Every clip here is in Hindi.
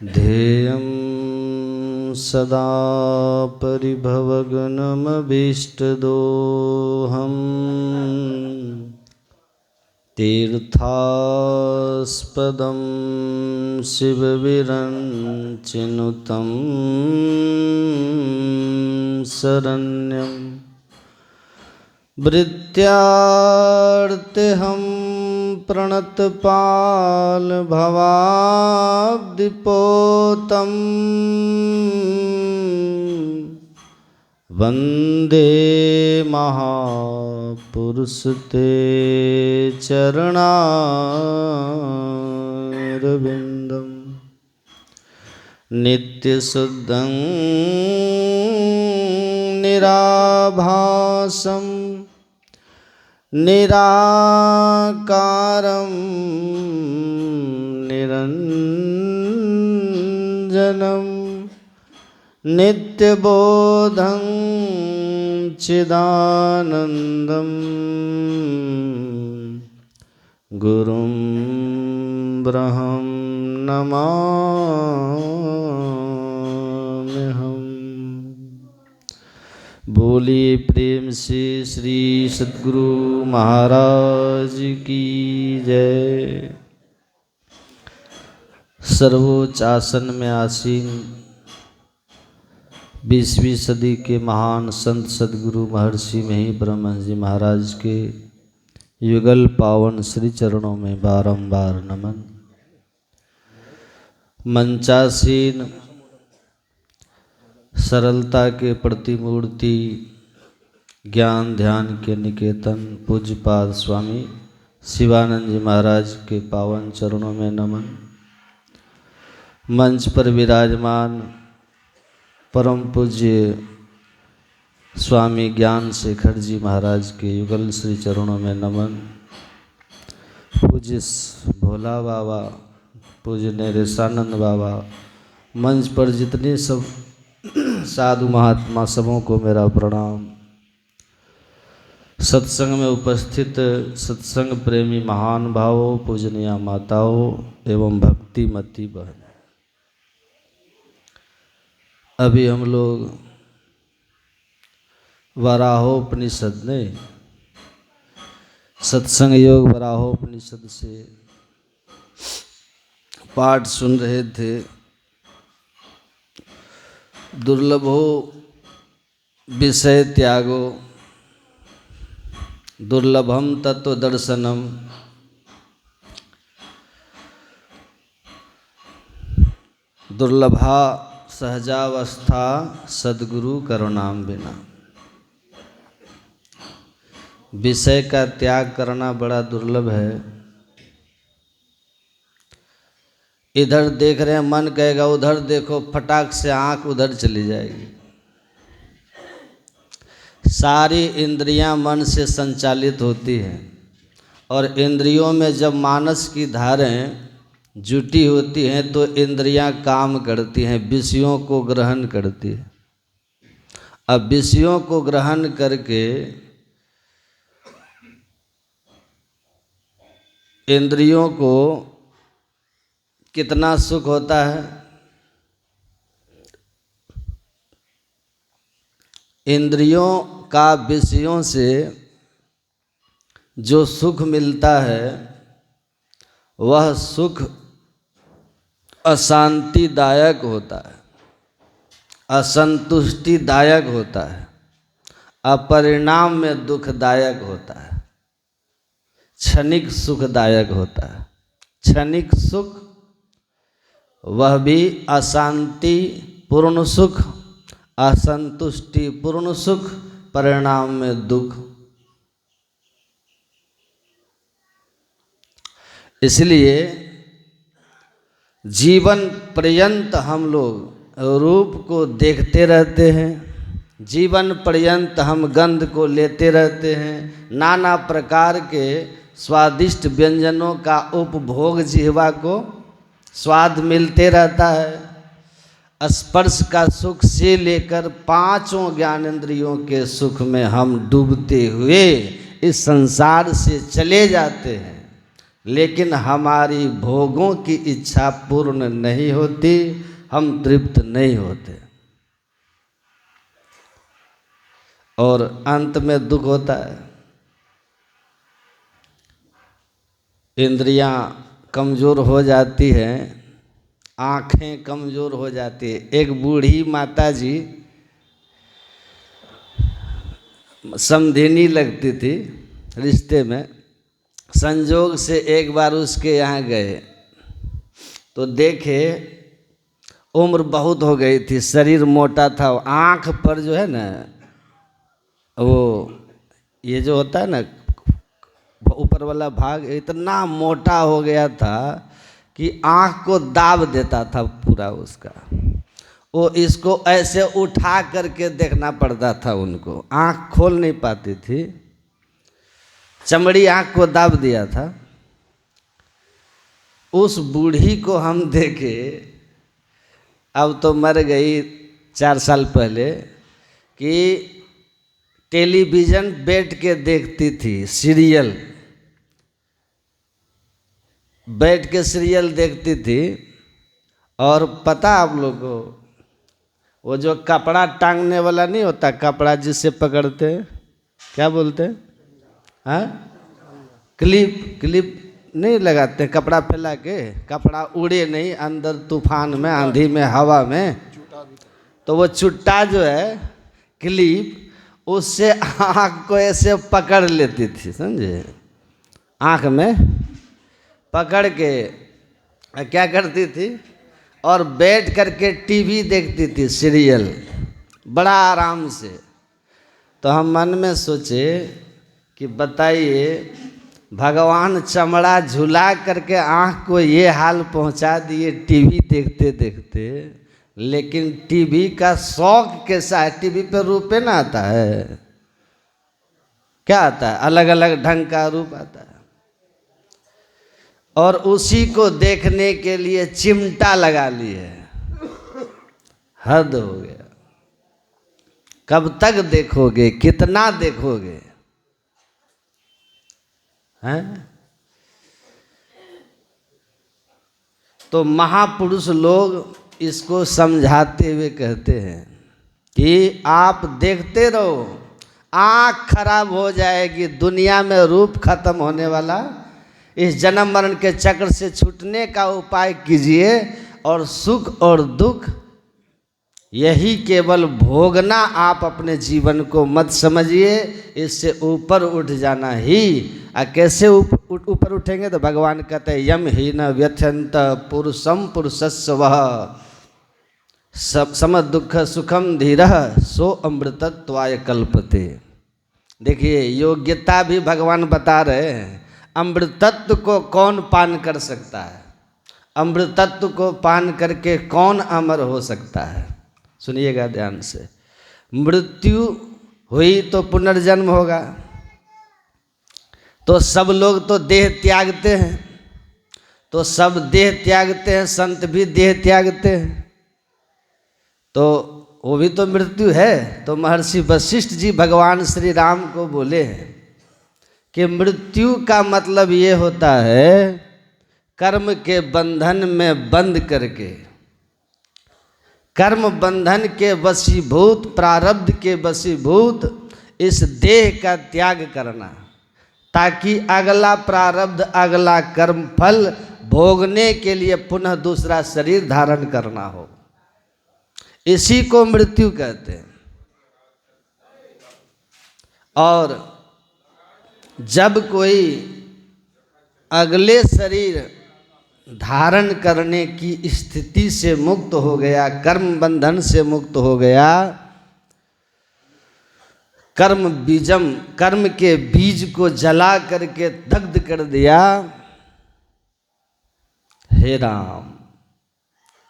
ध्येयं सदा परिभवग्नमभीष्टदोहम् तीर्थास्पदं शिवविरञ्चिनुतं शरण्यं वृत्यार्तेऽहं प्रणतपालभवाब्धिपोतं वन्दे महापुरुषते चरणारविन्दं नित्यशुद्धं निराभासं निराकारं निरञ्जनं नित्यबोधं चिदानन्दं गुरुं ब्रह्मं नमाम्यहम्। बोलिए प्रेम से श्री सद्गुरु महाराज की जय। सर्वोच्च आसन में आसीन 20वीं सदी के महान संत सद्गुरु महर्षि मही ब्रह्महंस जी महाराज के युगल पावन श्री चरणों में बारंबार नमन। मंचासीन सरलता के प्रतिमूर्ति ज्ञान ध्यान के निकेतन पूज्यपाद स्वामी शिवानंद जी महाराज के पावन चरणों में नमन। मंच पर विराजमान परम पूज्य स्वामी ज्ञान शेखर जी महाराज के युगल श्री चरणों में नमन। पूज्य भोला बाबा, पूज्य नरेशानंद बाबा, मंच पर जितने सब साधु महात्मा सबों को मेरा प्रणाम। सत्संग में उपस्थित सत्संग प्रेमी महान भावों, पूजनीय माताओं एवं भक्तिमती बहन, अभी हम लोग वराहोपनिषद ने सत्संग योग वराहोपनिषद से पाठ सुन रहे थे। दुर्लभो विषय त्यागो दुर्लभम तत्व दर्शनम दुर्लभा सहजावस्था सद्गुरु करुणाम बिना। विषय का त्याग करना बड़ा दुर्लभ है। इधर देख रहे हैं, मन कहेगा उधर देखो, फटाक से आंख उधर चली जाएगी। सारी इंद्रियां मन से संचालित होती हैं और इंद्रियों में जब मानस की धारें जुटी होती हैं तो इंद्रियां काम करती हैं, विषयों को ग्रहण करती है। अब विषयों को ग्रहण करके इंद्रियों को कितना सुख होता है। इंद्रियों का विषयों से जो सुख मिलता है वह सुख अशांतिदायक होता है, असंतुष्टिदायक होता है, अपरिणाम में दुखदायक होता है, क्षणिक सुखदायक होता है। क्षणिक सुख वह भी अशांति पूर्ण सुख, असंतुष्टि पूर्ण सुख, परिणाम में दुख। इसलिए जीवन पर्यंत हम लोग रूप को देखते रहते हैं, जीवन पर्यंत हम गंध को लेते रहते हैं, नाना प्रकार के स्वादिष्ट व्यंजनों का उपभोग जिह्वा को स्वाद मिलते रहता है। स्पर्श का सुख से लेकर पांचों ज्ञानेंद्रियों के सुख में हम डूबते हुए इस संसार से चले जाते हैं। लेकिन हमारी भोगों की इच्छा पूर्ण नहीं होती, हम तृप्त नहीं होते और अंत में दुख होता है। इंद्रियां कमज़ोर हो जाती हैं, आँखें कमज़ोर हो जाती है। एक बूढ़ी माता जी समधिनी लगती थी रिश्ते में, संजोग से एक बार उसके यहाँ गए तो देखे उम्र बहुत हो गई थी, शरीर मोटा था, आँख पर जो है ना वो ये जो होता है ना ऊपर वाला भाग इतना मोटा हो गया था कि आँख को दाब देता था पूरा उसका। वो इसको ऐसे उठा करके देखना पड़ता था उनको, आँख खोल नहीं पाती थी, चमड़ी आँख को दाब दिया था। उस बूढ़ी को हम देखे, अब तो मर गई 4 साल पहले, कि टेलीविज़न बैठ के देखती थी, सीरियल बैठ के सीरियल देखती थी। और पता आप लोगों को वो जो कपड़ा टांगने वाला नहीं होता, कपड़ा जिससे पकड़ते हैं, क्या बोलते हैं, हाँ, क्लिप नहीं लगाते, कपड़ा फैला के, कपड़ा उड़े नहीं अंदर तूफान में, आंधी में, हवा में, तो वो चुट्टा जो है क्लिप, उससे आँख को ऐसे पकड़ लेती थी, समझे, आँख में पकड़ के क्या करती थी और बैठ करके टीवी देखती थी, सीरियल, बड़ा आराम से। तो हम मन में सोचे कि बताइए, भगवान चमड़ा झुला करके आँख को ये हाल पहुंचा दिए टीवी देखते देखते, लेकिन टीवी का शौक कैसा है, टीवी पे रूपे ना आता है, क्या आता है, अलग अलग ढंग का रूप आता है, और उसी को देखने के लिए चिमटा लगा लिए। हद हो गया, कब तक देखोगे, कितना देखोगे, हैं? तो महापुरुष लोग इसको समझाते हुए कहते हैं कि आप देखते रहो, आँख खराब हो जाएगी, दुनिया में रूप खत्म होने वाला, इस जन्म मरण के चक्र से छूटने का उपाय कीजिए, और सुख और दुख यही केवल भोगना आप अपने जीवन को मत समझिए, इससे ऊपर उठ जाना ही। कैसे ऊपर उठेंगे, तो भगवान कहते हैं यम ही न व्यथंत पुरुषम पुरुषस्वः सम दुख सुखम धीरः सो अमृतत्वाय कल्पते। देखिए, योग्यता भी भगवान बता रहे हैं। अमृतत्व को कौन पान कर सकता है, अमृतत्व को पान करके कौन अमर हो सकता है। सुनिएगा ध्यान से, मृत्यु हुई तो पुनर्जन्म होगा, तो सब लोग तो देह त्यागते हैं, तो सब देह त्यागते हैं, संत भी देह त्यागते हैं, तो वो भी तो मृत्यु है। तो महर्षि वशिष्ठ जी भगवान श्री राम को बोले हैं कि मृत्यु का मतलब ये होता है, कर्म के बंधन में बंद करके, कर्म बंधन के वशीभूत, प्रारब्ध के वशीभूत इस देह का त्याग करना, ताकि अगला प्रारब्ध, अगला कर्म फल भोगने के लिए पुनः दूसरा शरीर धारण करना हो, इसी को मृत्यु कहते हैं। और जब कोई अगले शरीर धारण करने की स्थिति से मुक्त हो गया, कर्म बंधन से मुक्त हो गया, कर्म के बीज को जला करके दग्ध कर दिया, हे राम,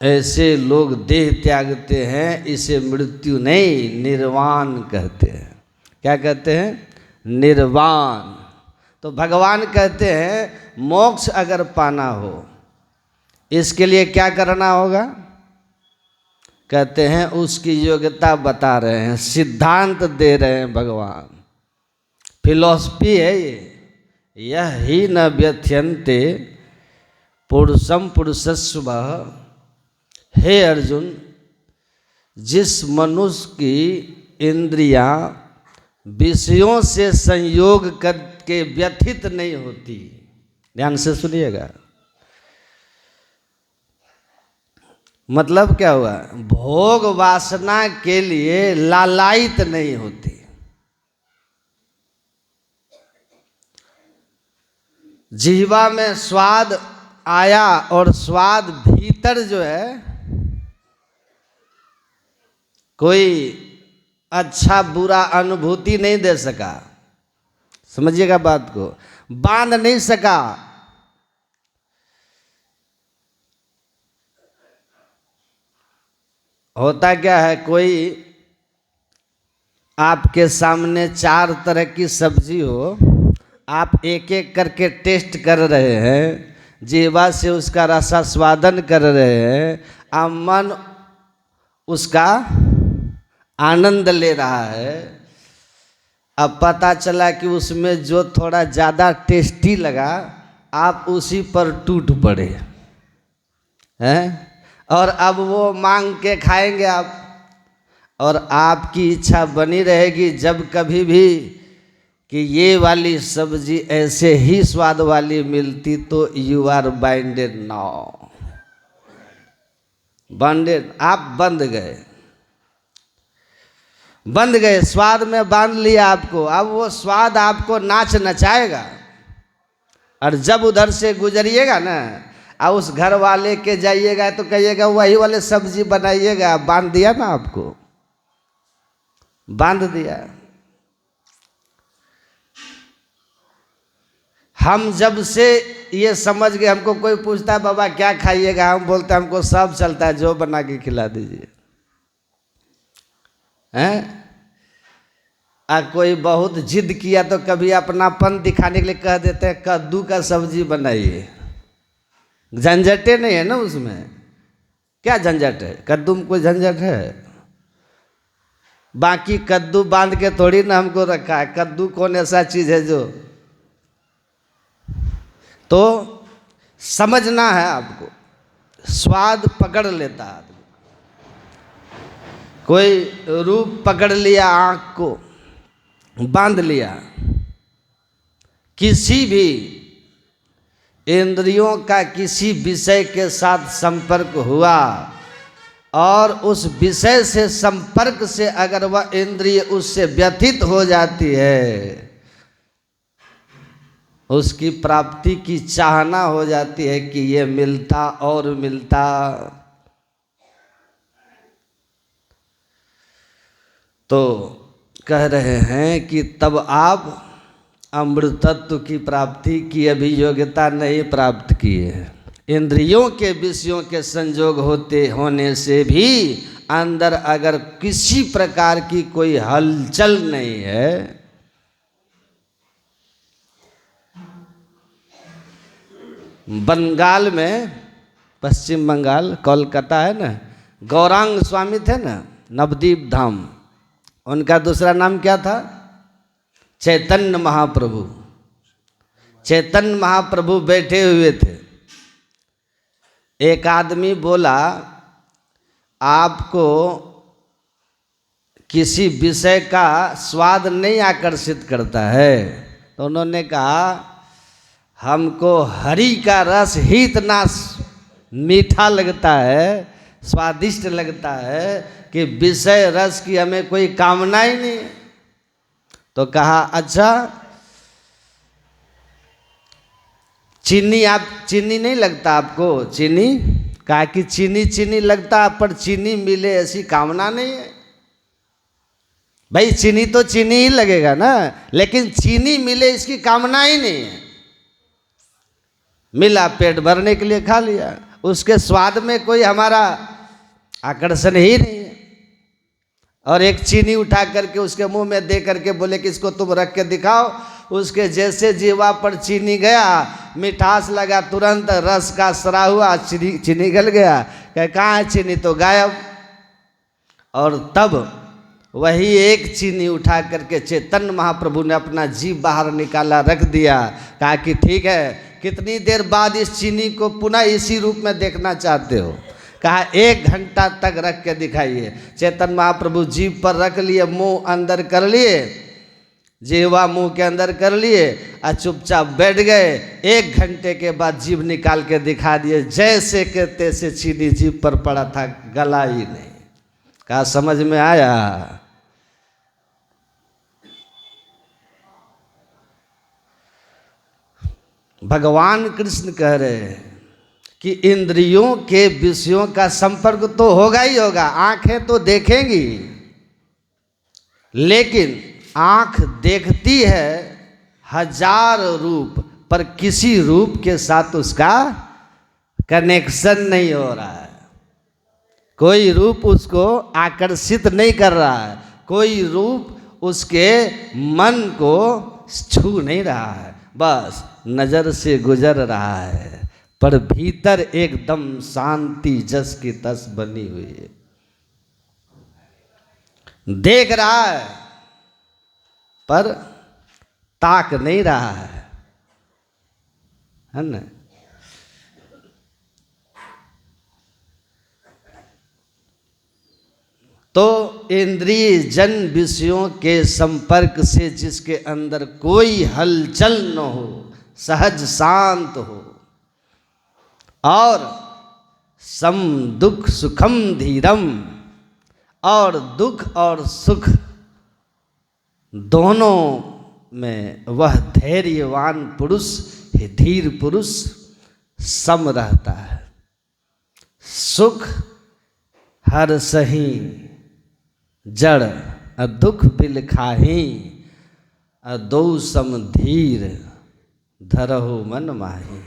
ऐसे लोग देह त्यागते हैं, इसे मृत्यु नहीं निर्वाण कहते हैं। क्या कहते हैं? निर्वाण। तो भगवान कहते हैं मोक्ष अगर पाना हो, इसके लिए क्या करना होगा? कहते हैं उसकी योग्यता बता रहे हैं, सिद्धांत दे रहे हैं भगवान। फिलॉसफी है ये, यह ही न व्यथ्यन्ते पुरुषम पुरुषस्व। हे अर्जुन, जिस मनुष्य की इंद्रियां विषयों से संयोग करके व्यथित नहीं होती, ध्यान से सुनिएगा, मतलब क्या हुआ, भोग वासना के लिए लालायित नहीं होती, जीवा में स्वाद आया और स्वाद भीतर जो है कोई अच्छा बुरा अनुभूति नहीं दे सका, समझिएगा बात को, बांध नहीं सका। होता क्या है, कोई आपके सामने 4 तरह की सब्जी हो, आप एक एक करके टेस्ट कर रहे हैं, जीवा से उसका रसास्वादन कर रहे हैं, अब मन उसका आनंद ले रहा है। अब पता चला कि उसमें जो थोड़ा ज़्यादा टेस्टी लगा, आप उसी पर टूट पड़े हैं, और अब वो मांग के खाएंगे आप, और आपकी इच्छा बनी रहेगी जब कभी भी कि ये वाली सब्जी ऐसे ही स्वाद वाली मिलती तो you are binded now, binded, आप बंध गए, स्वाद में बांध लिया आपको। अब वो स्वाद आपको नाच नचाएगा, और जब उधर से गुजरिएगा ना, और उस घर वाले के जाइएगा तो कहिएगा वही वाले सब्जी बनाइएगा, बांध दिया ना आपको, बांध दिया। हम जब से ये समझ गए, हमको कोई पूछता है बाबा क्या खाइएगा, हम बोलते हैं हमको सब चलता है, जो बना के खिला दीजिए, हैं। कोई बहुत जिद किया तो कभी अपनापन दिखाने के लिए कह देते हैं कद्दू का सब्जी बनाइए, झंझटे नहीं है ना उसमें, क्या झंझट है, कद्दू में कोई झंझट है? बाकी कद्दू बांध के थोड़ी ना हमको रखा है, कद्दू कौन ऐसा चीज है जो, तो समझना है आपको, स्वाद पकड़ लेता आदमी। कोई रूप पकड़ लिया, आँख को बांध लिया, किसी भी इंद्रियों का किसी विषय के साथ संपर्क हुआ, और उस विषय से संपर्क से अगर वह इंद्रिय उससे व्यथित हो जाती है, उसकी प्राप्ति की चाहना हो जाती है कि ये मिलता और मिलता। तो कह रहे हैं कि तब आप अमृतत्व की प्राप्ति की अभी योग्यता नहीं प्राप्त किए। इंद्रियों के विषयों के संयोग होने से भी अंदर अगर किसी प्रकार की कोई हलचल नहीं है, बंगाल में, पश्चिम बंगाल, कोलकाता है ना, गौरांग स्वामी थे ना, नवदीप धाम, उनका दूसरा नाम क्या था? चैतन्य महाप्रभु। चैतन्य महाप्रभु बैठे हुए थे, एक आदमी बोला आपको किसी विषय का स्वाद नहीं आकर्षित करता है? तो उन्होंने कहा हमको हरि का रस ही इतना मीठा लगता है, स्वादिष्ट लगता है कि विषय रस की हमें कोई कामना ही नहीं। तो कहा अच्छा चीनी, आप चीनी नहीं लगता आपको? चीनी? कहा कि चीनी चीनी लगता, पर चीनी मिले ऐसी कामना नहीं है। भाई चीनी तो चीनी ही लगेगा ना, लेकिन चीनी मिले इसकी कामना ही नहीं है। मिला, पेट भरने के लिए खा लिया, उसके स्वाद में कोई हमारा आकर्षण ही नहीं है। और एक चीनी उठा करके उसके मुंह में दे करके बोले कि इसको तुम रख के दिखाओ, उसके जैसे जीवा पर चीनी गया, मिठास लगा, तुरंत रस का सरा हुआ, चीनी गल गया। कहा है चीनी? तो गायब। और तब वही एक चीनी उठा करके चैतन्य महाप्रभु ने अपना जीभ बाहर निकाला, रख दिया, कहा कि ठीक है, कितनी देर बाद इस चीनी को पुनः इसी रूप में देखना चाहते हो? कहा 1 घंटा तक रख के दिखाइए। चैतन्य महाप्रभु जीभ पर रख लिए, मुंह अंदर कर लिए, जीवा मुंह के अंदर कर लिए और चुपचाप बैठ गए। 1 घंटे के बाद जीभ निकाल के दिखा दिए, जैसे के तैसे चीनी जीभ पर पड़ा था, गला ही नहीं। कहा समझ में आया? भगवान कृष्ण कह रहे हैं कि इंद्रियों के विषयों का संपर्क तो होगा ही होगा, आंखें तो देखेंगी, लेकिन आंख देखती है 1000 रूप, पर किसी रूप के साथ उसका कनेक्शन नहीं हो रहा है। कोई रूप उसको आकर्षित नहीं कर रहा है, कोई रूप उसके मन को छू नहीं रहा है, बस नजर से गुजर रहा है, पर भीतर एकदम शांति जस की तस बनी हुई है। देख रहा है पर ताक नहीं रहा है ना? तो इंद्रिय जन विषयों के संपर्क से जिसके अंदर कोई हलचल न हो, सहज शांत हो, और सम दुख सुखम धीरम, और दुख और सुख दोनों में वह धैर्यवान पुरुष, धीर पुरुष सम रहता है। सुख हर सही जड़ दुख बिल खाही, दो सम धीर धरहु मन माही।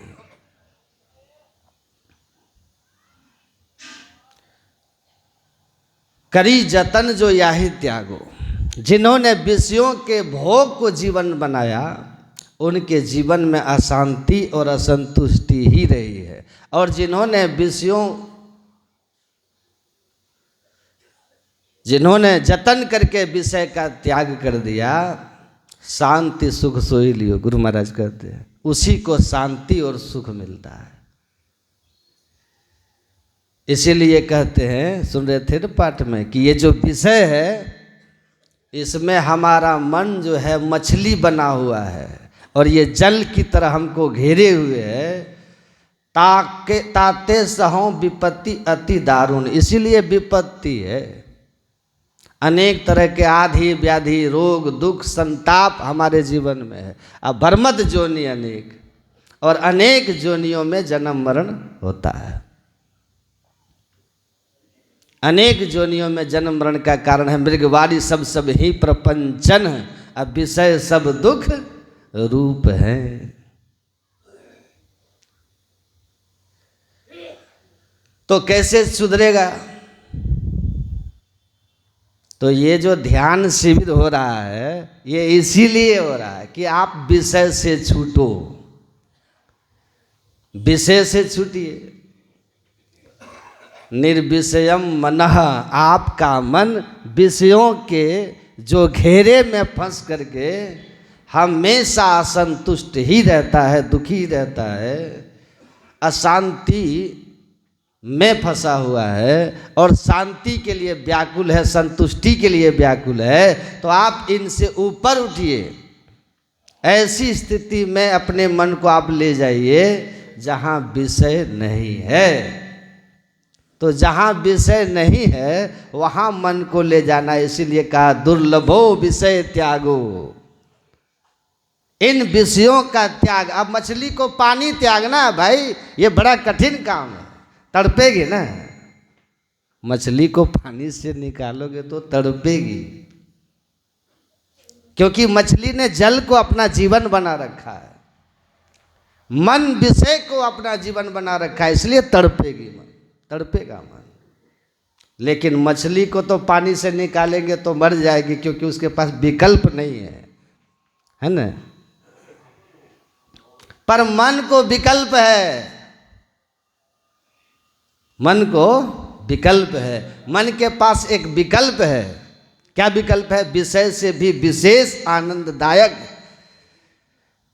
करी जतन जो याहि त्यागो, जिन्होंने विषयों के भोग को जीवन बनाया, उनके जीवन में अशांति और असंतुष्टि ही रही है। और जिन्होंने जतन करके विषय का त्याग कर दिया, शांति सुख सोई लियो, गुरु महाराज कहते हैं, उसी को शांति और सुख मिलता है। इसीलिए कहते हैं, सुन रहे थे ना पाठ में, कि ये जो विषय है इसमें हमारा मन जो है मछली बना हुआ है, और ये जल की तरह हमको घेरे हुए है। ताते सहों विपत्ति अति दारुण, इसीलिए विपत्ति है। अनेक तरह के आधि व्याधि रोग दुख संताप हमारे जीवन में है। अब भरमत जोनि अनेक, और अनेक जोनियों में जन्म मरण होता है। अनेक जोनियों में जन्म मरण का कारण है मृगवादी सब ही प्रपंचन, अब विषय सब दुख रूप है। तो कैसे सुधरेगा? तो ये जो ध्यान शिविर हो रहा है, ये इसीलिए हो रहा है कि आप विषय से छूटो, विषय से छूटिए। निर्विषयम मनः, आपका मन विषयों के जो घेरे में फंस करके हमेशा असंतुष्ट ही रहता है, दुखी रहता है, अशांति में फंसा हुआ है, और शांति के लिए व्याकुल है, संतुष्टि के लिए व्याकुल है। तो आप इनसे ऊपर उठिए, ऐसी स्थिति में अपने मन को आप ले जाइए जहाँ विषय नहीं है। तो जहाँ विषय नहीं है वहाँ मन को ले जाना, इसीलिए कहा दुर्लभो विषय त्यागो। इन विषयों का त्याग। अब मछली को पानी त्यागना है भाई, ये बड़ा कठिन काम है, तड़पेगी ना। मछली को पानी से निकालोगे तो तड़पेगी, क्योंकि मछली ने जल को अपना जीवन बना रखा है, मन विषय को अपना जीवन बना रखा है, इसलिए तड़पेगी मन, तड़पेगा मन। लेकिन मछली को तो पानी से निकालेंगे तो मर जाएगी, क्योंकि उसके पास विकल्प नहीं है ना। पर मन को विकल्प है, मन को विकल्प है, मन के पास एक विकल्प है। क्या विकल्प है? विषय से भी विशेष आनंददायक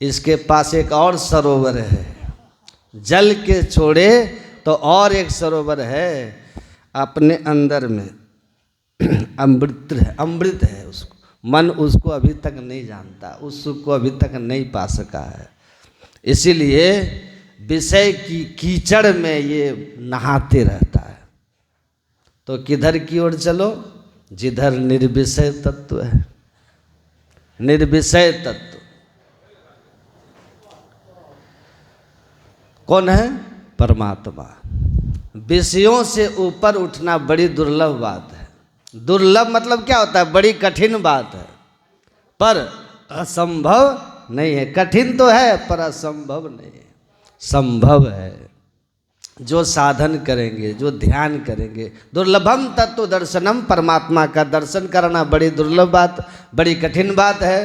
इसके पास एक और सरोवर है। जल के छोड़े तो और एक सरोवर है अपने अंदर में, अमृत है उसको, मन उसको अभी तक नहीं जानता, उस सुख को अभी तक नहीं पा सका है। इसीलिए विषय की कीचड़ में ये नहाते रहता है। तो किधर की ओर चलो? जिधर निर्विषय तत्व है। निर्विषय तत्व कौन है? परमात्मा। विषयों से ऊपर उठना बड़ी दुर्लभ बात है। दुर्लभ मतलब क्या होता है? बड़ी कठिन बात है, पर असंभव नहीं है। कठिन तो है पर असंभव नहीं है, संभव है। जो साधन करेंगे, जो ध्यान करेंगे। दुर्लभम तत्व दर्शनम, परमात्मा का दर्शन करना बड़ी दुर्लभ बात, बड़ी कठिन बात है।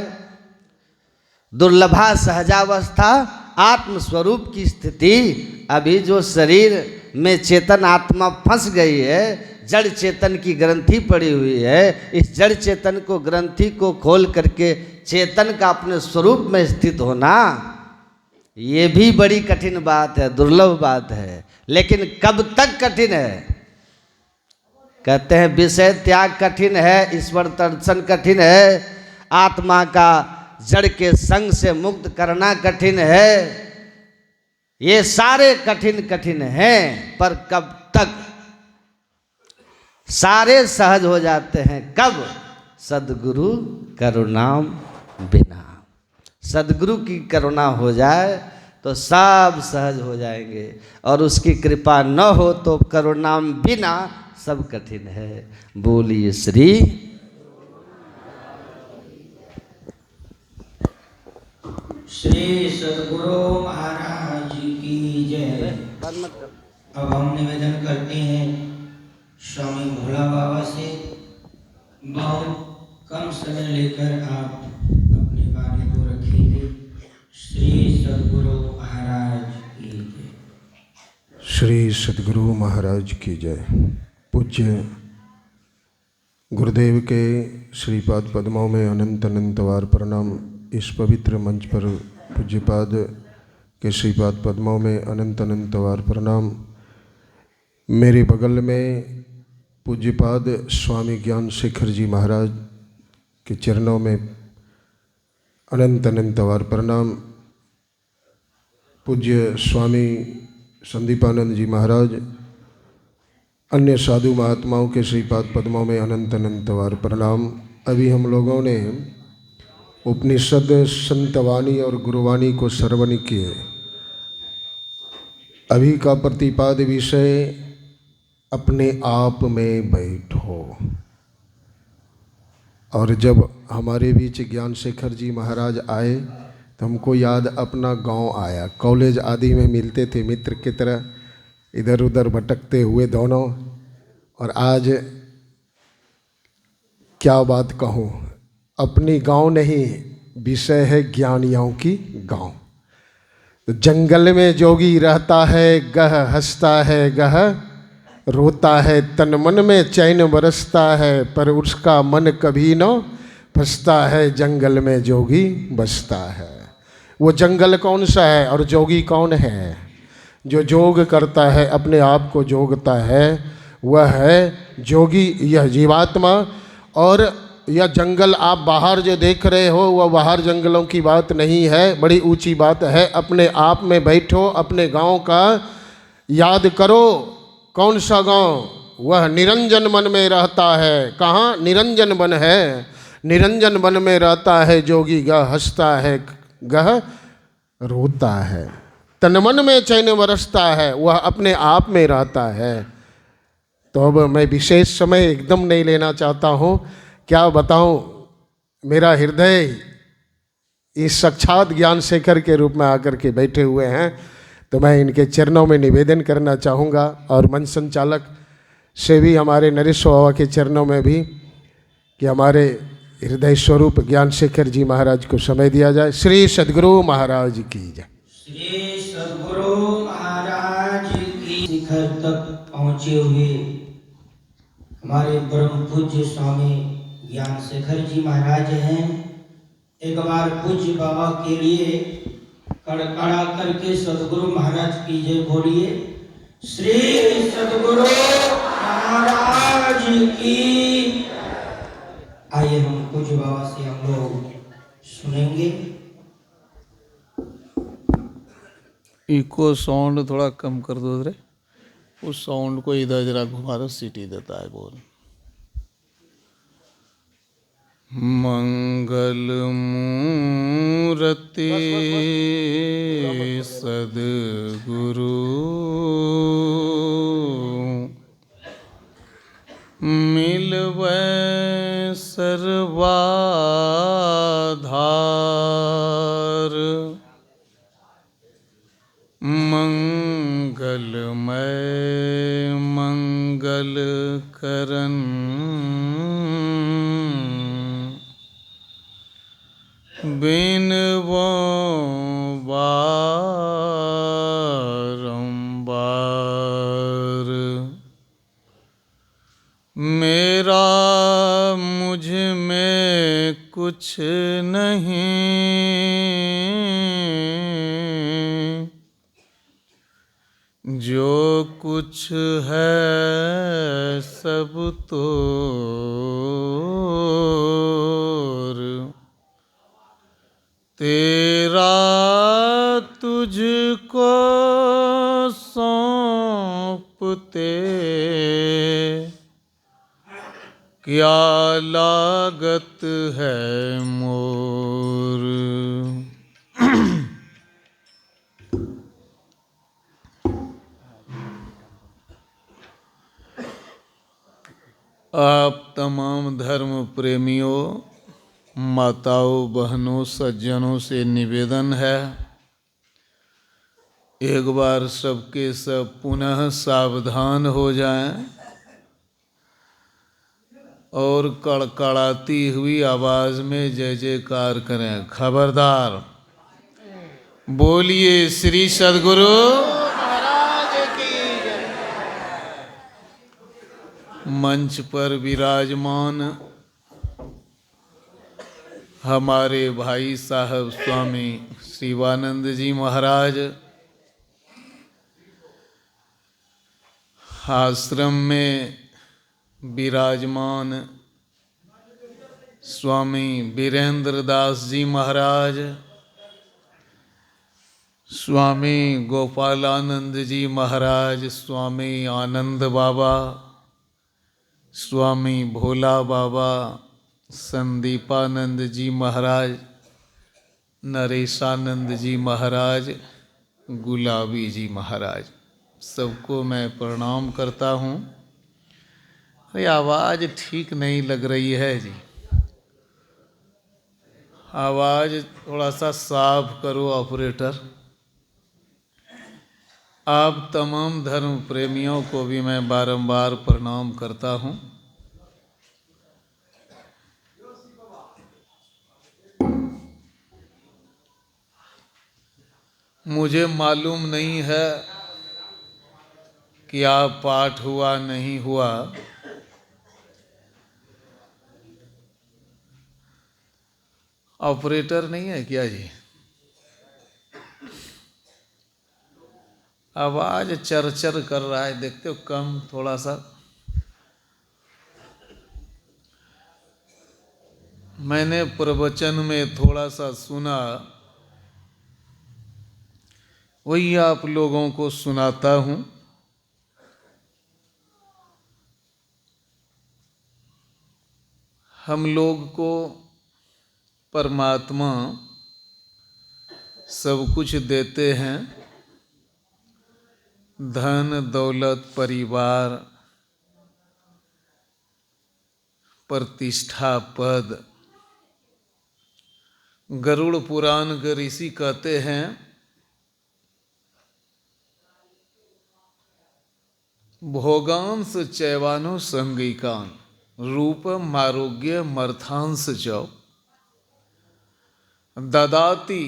दुर्लभा सहजावस्था, आत्मस्वरूप की स्थिति। अभी जो शरीर में चेतन आत्मा फंस गई है, जड़ चेतन की ग्रंथि पड़ी हुई है, इस जड़ चेतन को, ग्रंथि को खोल करके चेतन का अपने स्वरूप में स्थित होना, ये भी बड़ी कठिन बात है, दुर्लभ बात है। लेकिन कब तक कठिन है? कहते हैं विषय त्याग कठिन है, ईश्वर दर्शन कठिन है, आत्मा का जड़ के संग से मुक्त करना कठिन है। ये सारे कठिन हैं, पर कब तक? सारे सहज हो जाते हैं कब? सद्गुरु करुणाम बिना। सद्गुरु की करुणा हो जाए तो सब सहज हो जाएंगे, और उसकी कृपा न हो तो करुणाम बिना सब कठिन है। बोलिए श्री। श्री सद्गुरु महाराज की जय। अब हम निवेदन करते हैं स्वामी भोला बाबा से, बहुत कम समय लेकर आप अपने वाणी को रखेंगे। श्री सद्गुरु महाराज की जय। श्री सद्गुरु महाराज की जय। पूज्य गुरुदेव के श्रीपाद पद्मों में अनंत अनंतवार प्रणाम। इस पवित्र मंच पर पूज्यपाद के श्रीपाद पद्मों में अनंत अनंतवार प्रणाम। मेरे बगल में पूज्यपाद स्वामी ज्ञान शेखर जी महाराज के चरणों में अनंत अनंतवार प्रणाम। पूज्य स्वामी संदीपानंद जी महाराज, अन्य साधु महात्माओं के श्रीपाद पद्मों में अनंत अनंतवार प्रणाम। अभी हम लोगों ने उपनिषद, संतवाणी और गुरुवाणी को श्रवण किए। अभी का प्रतिपाद विषय अपने आप में बैठो। और जब हमारे बीच ज्ञान शेखर जी महाराज आए तो हमको याद अपना गांव आया। कॉलेज आदि में मिलते थे मित्र की तरह, इधर उधर भटकते हुए दोनों। और आज क्या बात कहूँ, अपनी गांव नहीं, विषय है ज्ञानियों की गांव। तो जंगल में जोगी रहता है, गह हंसता है, गह रोता है, तन मन में चैन बरसता है, पर उसका मन कभी न फंसता है। जंगल में जोगी बसता है। वो जंगल कौन सा है और जोगी कौन है? जो जोग करता है, अपने आप को जोगता है, वह है जोगी, यह जीवात्मा। और यह जंगल आप बाहर जो देख रहे हो, वह बाहर जंगलों की बात नहीं है, बड़ी ऊंची बात है। अपने आप में बैठो, अपने गांव का याद करो। कौन सा गांव? वह निरंजन वन में रहता है। कहाँ? निरंजन वन है। निरंजन वन में रहता है जोगी, गह हंसता है, गह रोता है, तन मन में चैन बरसता है, वह अपने आप में रहता है। तो अब मैं विशेष समय एकदम नहीं लेना चाहता हूँ। क्या बताऊँ, मेरा हृदय इस साक्षात ज्ञान शेखर के रूप में आकर के बैठे हुए हैं, तो मैं इनके चरणों में निवेदन करना चाहूँगा। और मंच संचालक से भी, हमारे नरेश बाबा के चरणों में भी, कि हमारे हृदय स्वरूप ज्ञान शेखर जी महाराज को समय दिया जाए। श्री सद्गुरु महाराज की जय। श्री सद्गुरु महाराज की शिखर तक पहुँचे हुए हमारे परम पूज्य स्वामी ज्ञान शेखर जी महाराज हैं। एक बार पूज्य बाबा के लिए कड़कड़ा करके सदगुरु महाराज की जय बोलिए। श्री सदगुरु महाराज की। आइए हम पूज्य बाबा से हम लोग सुनेंगे। इको साउंड थोड़ा कम कर दो रे, उस साउंड को इधर जरा घुमा दो, सीटी देता है बोल। मंगल मूर्ति सद्गुरु मिलवै सर्वाधार, मंगलमय मंगल करन, बिनवो बारंबार। मेरा मुझ में कुछ नहीं, जो कुछ है सब तोर, तेरा तुझको सौंपते क्या लागत है मोर। आप तमाम धर्म प्रेमियों, माताओं, बहनों, सज्जनों से निवेदन है, एक बार सबके सब पुनः सावधान हो जाएं और कड़कड़ाती हुई आवाज में जय जयकार करें। खबरदार, बोलिए श्री सद्गुरु महाराज की जय। मंच पर विराजमान हमारे भाई साहब स्वामी शिवानंद जी महाराज, आश्रम में विराजमान स्वामी वीरेंद्र दास जी महाराज, स्वामी गोपालानंद जी महाराज, स्वामी आनंद बाबा, स्वामी भोला बाबा, संदीपानंद जी महाराज, नरेशानंद जी महाराज, गुलाबी जी महाराज, सबको मैं प्रणाम करता हूँ। अरे आवाज़ ठीक नहीं लग रही है जी, आवाज़ थोड़ा सा साफ करो ऑपरेटर। आप तमाम धर्म प्रेमियों को भी मैं बारंबार प्रणाम करता हूँ। मुझे मालूम नहीं है क्या पाठ हुआ नहीं हुआ, ऑपरेटर नहीं है क्या जी? आवाज चरचर कर रहा है, देखते हो कम थोड़ा सा। मैंने प्रवचन में थोड़ा सा सुना, वही आप लोगों को सुनाता हूँ। हम लोग को परमात्मा सब कुछ देते हैं, धन दौलत, परिवार, प्रतिष्ठा, पद। गरुड़ पुराण के ऋषि कहते हैं, भोगांश चैवानो संगिकान रूपम आरोग्य मर्थांश चौ ददाति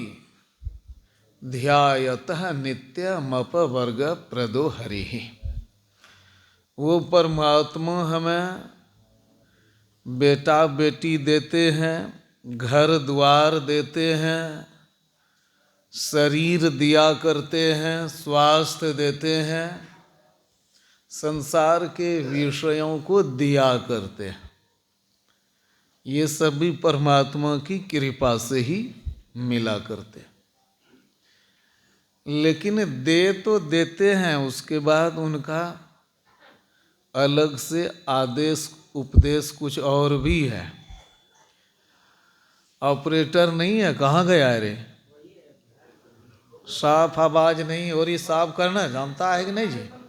ध्यायतः नित्यमपवर्ग प्रदो हरि। वो परमात्मा हमें बेटा बेटी देते हैं, घर द्वार देते हैं, शरीर दिया करते हैं, स्वास्थ्य देते हैं, संसार के विषयों को दिया करते हैं। ये सभी परमात्मा की कृपा से ही मिला करते हैं। लेकिन दे तो देते हैं, उसके बाद उनका अलग से आदेश उपदेश कुछ और भी है। ऑपरेटर नहीं है, कहाँ गया रे? साफ आवाज नहीं हो रही, साफ करना जानता है कि नहीं जी?